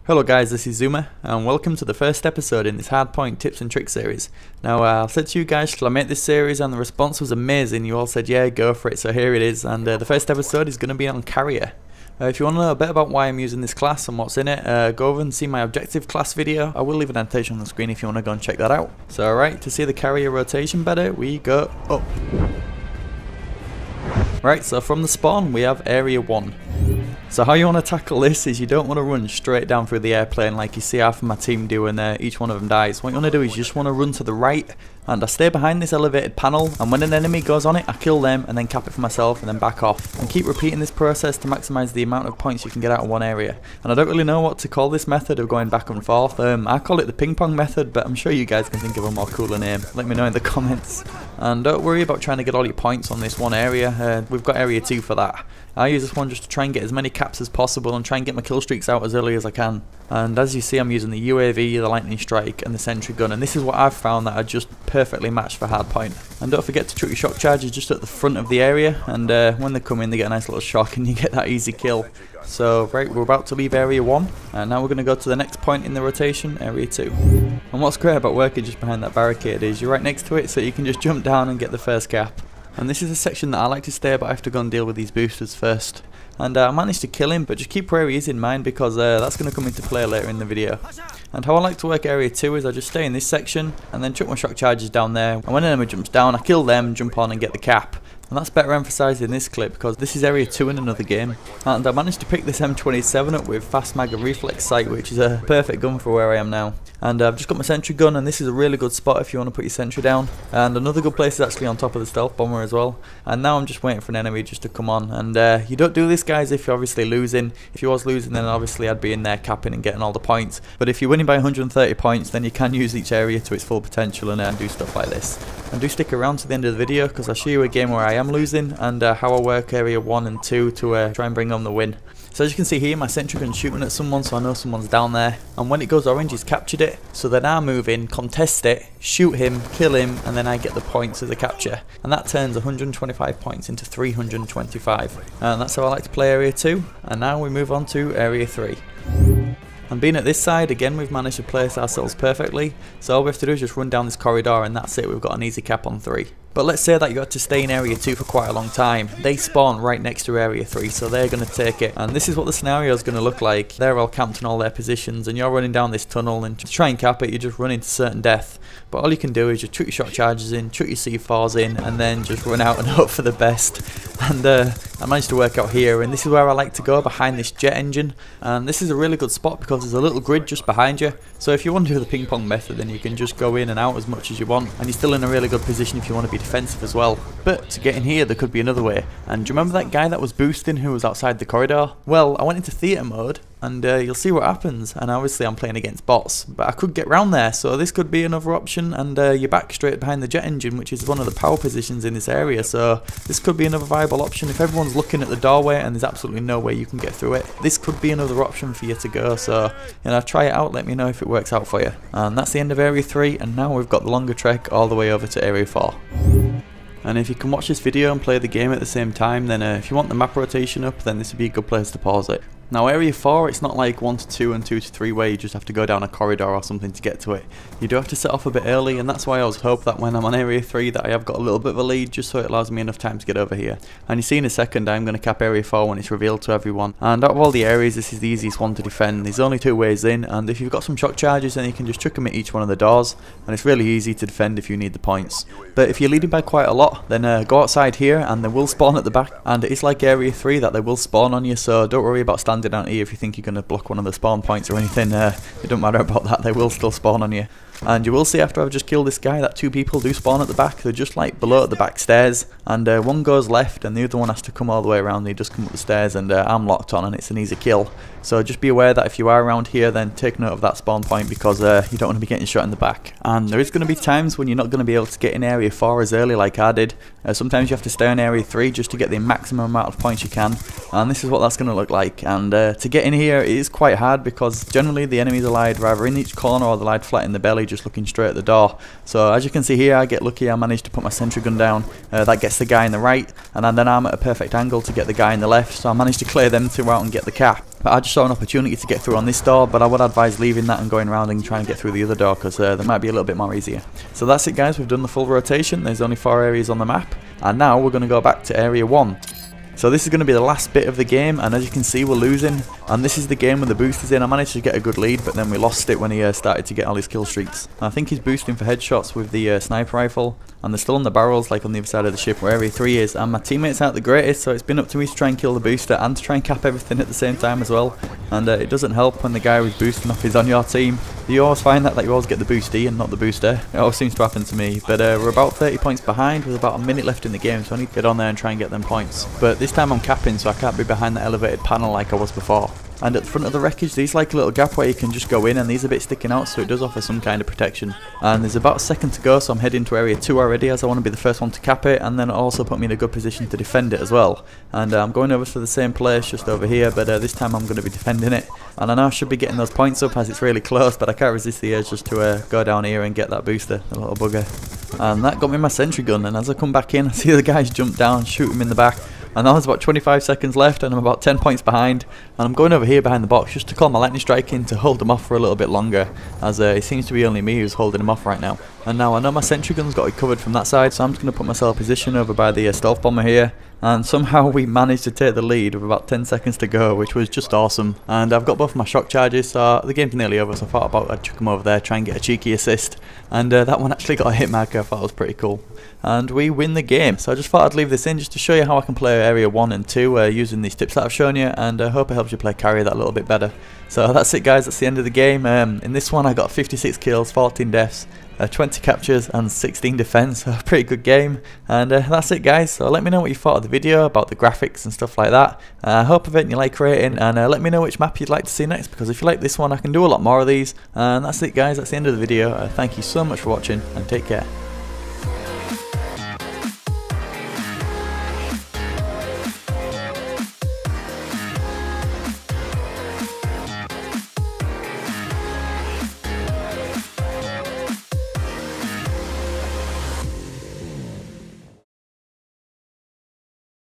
Hello guys, this is Zuma, and welcome to the first episode in this Hardpoint tips and tricks series. Now I've said to you guys, shall I make this series, and the response was amazing. You all said yeah, go for it, so here it is, and the first episode is going to be on Carrier. If you want to know a bit about why I'm using this class and what's in it, go over and see my objective class video. I will leave an annotation on the screen if you want to go and check that out. So alright, to see the Carrier rotation better, we go up. Right, so from the spawn we have Area 1. So how you want to tackle this is you don't want to run straight down through the airplane like you see half of my team do, and each one of them dies. What you want to do is you just want to run to the right, and I stay behind this elevated panel, and when an enemy goes on it I kill them and then cap it for myself and then back off. And keep repeating this process to maximise the amount of points you can get out of one area. And I don't really know what to call this method of going back and forth. I call it the ping pong method, but I'm sure you guys can think of a more cooler name. Let me know in the comments. And don't worry about trying to get all your points on this one area. We've got Area 2 for that. I use this one just to try and get as many caps as possible and try and get my kill streaks out as early as I can. And as you see, I'm using the UAV, the lightning strike and the sentry gun, and this is what I've found that are just perfectly matched for Hardpoint. And don't forget to chuck your shock charges just at the front of the area, and when they come in they get a nice little shock and you get that easy kill. So right, we're about to leave Area 1, and now we're going to go to the next point in the rotation, Area 2. And what's great about working just behind that barricade is you're right next to it, so you can just jump down and get the first cap. And this is a section that I like to stay, but I have to go and deal with these boosters first. And I managed to kill him, but just keep where he is in mind, because that's going to come into play later in the video. And how I like to work Area 2 is I just stay in this section and then chuck my shock charges down there, and when an enemy jumps down I kill them, jump on and get the cap. And that's better emphasised in this clip because this is Area 2 in another game. And I managed to pick this M27 up with fast mag and reflex sight, which is a perfect gun for where I am now. And I've just got my sentry gun, and this is a really good spot if you want to put your sentry down. And another good place is actually on top of the stealth bomber as well. And now I'm just waiting for an enemy just to come on. And you don't do this, guys, if you're obviously losing. If you was losing, then obviously I'd be in there capping and getting all the points. But if you're winning by 130 points, then you can use each area to its full potential and do stuff like this. And do stick around to the end of the video, because I'll show you a game where I am losing and how I work Area 1 and 2 to try and bring home the win. So as you can see here, my sentry gun's shooting at someone, so I know someone's down there. And when it goes orange, he's captured it. So then I move in, contest it, shoot him, kill him, and then I get the points as a capture. And that turns 125 points into 325. And that's how I like to play Area 2. And now we move on to Area 3. And being at this side, again, we've managed to place ourselves perfectly. So all we have to do is just run down this corridor, and that's it. We've got an easy cap on 3. But let's say that you got to stay in Area 2 for quite a long time. They spawn right next to Area 3, so they're going to take it. And this is what the scenario is going to look like. They're all camped in all their positions, and you're running down this tunnel, and to try and cap it, you just run into certain death. But all you can do is just chuck your shock charges in, chuck your C4s in, and then just run out and hope for the best. And I managed to work out here, and this is where I like to go, behind this jet engine. And this is a really good spot because there's a little grid just behind you. So if you want to do the ping pong method, then you can just go in and out as much as you want. And you're still in a really good position if you want to be defensive as well. But to get in here, there could be another way. And do you remember that guy that was boosting who was outside the corridor? Well, I went into theatre mode, and you'll see what happens. And obviously I'm playing against bots, but I could get round there, so this could be another option. And you're back straight behind the jet engine, which is one of the power positions in this area, so this could be another viable option. If everyone's looking at the doorway and there's absolutely no way you can get through it, this could be another option for you to go. So try it out, let me know if it works out for you. And that's the end of Area 3, and now we've got the longer trek all the way over to Area 4. And if you can watch this video and play the game at the same time, then if you want the map rotation up, then this would be a good place to pause it. Now Area 4, it's not like 1 to 2 and 2 to 3 where you just have to go down a corridor or something to get to it. You do have to set off a bit early, and that's why I always hope that when I'm on Area 3 that I have got a little bit of a lead, just so it allows me enough time to get over here. And you see in a second I'm going to cap Area 4 when it's revealed to everyone. And out of all the areas, this is the easiest one to defend. There's only 2 ways in, and if you've got some shock charges, then you can just chuck them at each one of the doors, and it's really easy to defend if you need the points. But if you're leading by quite a lot, then go outside here and they will spawn at the back. And it's like Area 3 that they will spawn on you, so don't worry about standing out here if you think you're going to block one of the spawn points or anything. It don't matter about that, they will still spawn on you. And you will see after I've just killed this guy that 2 people do spawn at the back. They're just like below at the back stairs, and one goes left and the other one has to come all the way around. They just come up the stairs, and I'm locked on and it's an easy kill. So just be aware that if you are around here, then take note of that spawn point, because you don't want to be getting shot in the back. And there is going to be times when you're not going to be able to get in Area 4 as early like I did. Sometimes you have to stay in Area 3 just to get the maximum amount of points you can, and this is what that's going to look like. And to get in here it is quite hard, because generally the enemies are lied either in each corner or they're lied flat in the belly, just looking straight at the door. So as you can see here, I get lucky, I managed to put my sentry gun down, that gets the guy in the right, and then I'm at a perfect angle to get the guy in the left, so I managed to clear them two out and get the cap. But I just saw an opportunity to get through on this door, but I would advise leaving that and going around and trying to get through the other door, because there might be a little bit more easier. So that's it guys, we've done the full rotation, there's only 4 areas on the map, and now we're going to go back to area 1. So this is going to be the last bit of the game, and as you can see we're losing, and this is the game with the boosters in. I managed to get a good lead, but then we lost it when he started to get all his kill streaks. I think he's boosting for headshots with the sniper rifle, and they're still on the barrels like on the other side of the ship where area 3 is, and my teammates aren't the greatest, so it's been up to me to try and kill the booster and to try and cap everything at the same time as well. And it doesn't help when the guy who's boosting off is on your team. You always find that you always get the boosty and not the booster. It always seems to happen to me. But we're about 30 points behind with about a minute left in the game, so I need to get on there and try and get them points. But this time I'm capping, so I can't be behind the elevated panel like I was before. And at the front of the wreckage, there's like a little gap where you can just go in, and these are a bit sticking out, so it does offer some kind of protection. And there's about a second to go, so I'm heading to area 2 already, as I want to be the first one to cap it, and then also put me in a good position to defend it as well. And I'm going over to the same place, just over here, but this time I'm going to be defending it. And I know I should be getting those points up as it's really close, but I can't resist the urge just to go down here and get that booster, the little bugger. And that got me my sentry gun, and as I come back in, I see the guys jump down, shoot him in the back. And now there's about 25 seconds left, and I'm about 10 points behind, and I'm going over here behind the box just to call my lightning strike in to hold them off for a little bit longer, as it seems to be only me who's holding them off right now. And now I know my sentry gun's got it covered from that side, so I'm just going to put myself in position over by the stealth bomber here. And somehow we managed to take the lead with about 10 seconds to go, which was just awesome. And I've got both my shock charges, so the game's nearly over, so I thought I'd chuck them over there, try and get a cheeky assist. And that one actually got a hit marker, I thought it was pretty cool. And we win the game, so I just thought I'd leave this in just to show you how I can play area 1 and 2 using these tips that I've shown you, and I hope it helps you play carry that a little bit better. So that's it guys, that's the end of the game. In this one I got 56 kills, 14 deaths, 20 captures and 16 defense, so a pretty good game. And that's it guys, so let me know what you thought of the video about the graphics and stuff like that. I hope you like rating, and let me know which map you'd like to see next, because if you like this one I can do a lot more of these. And that's it guys, that's the end of the video. Thank you so much for watching, and take care.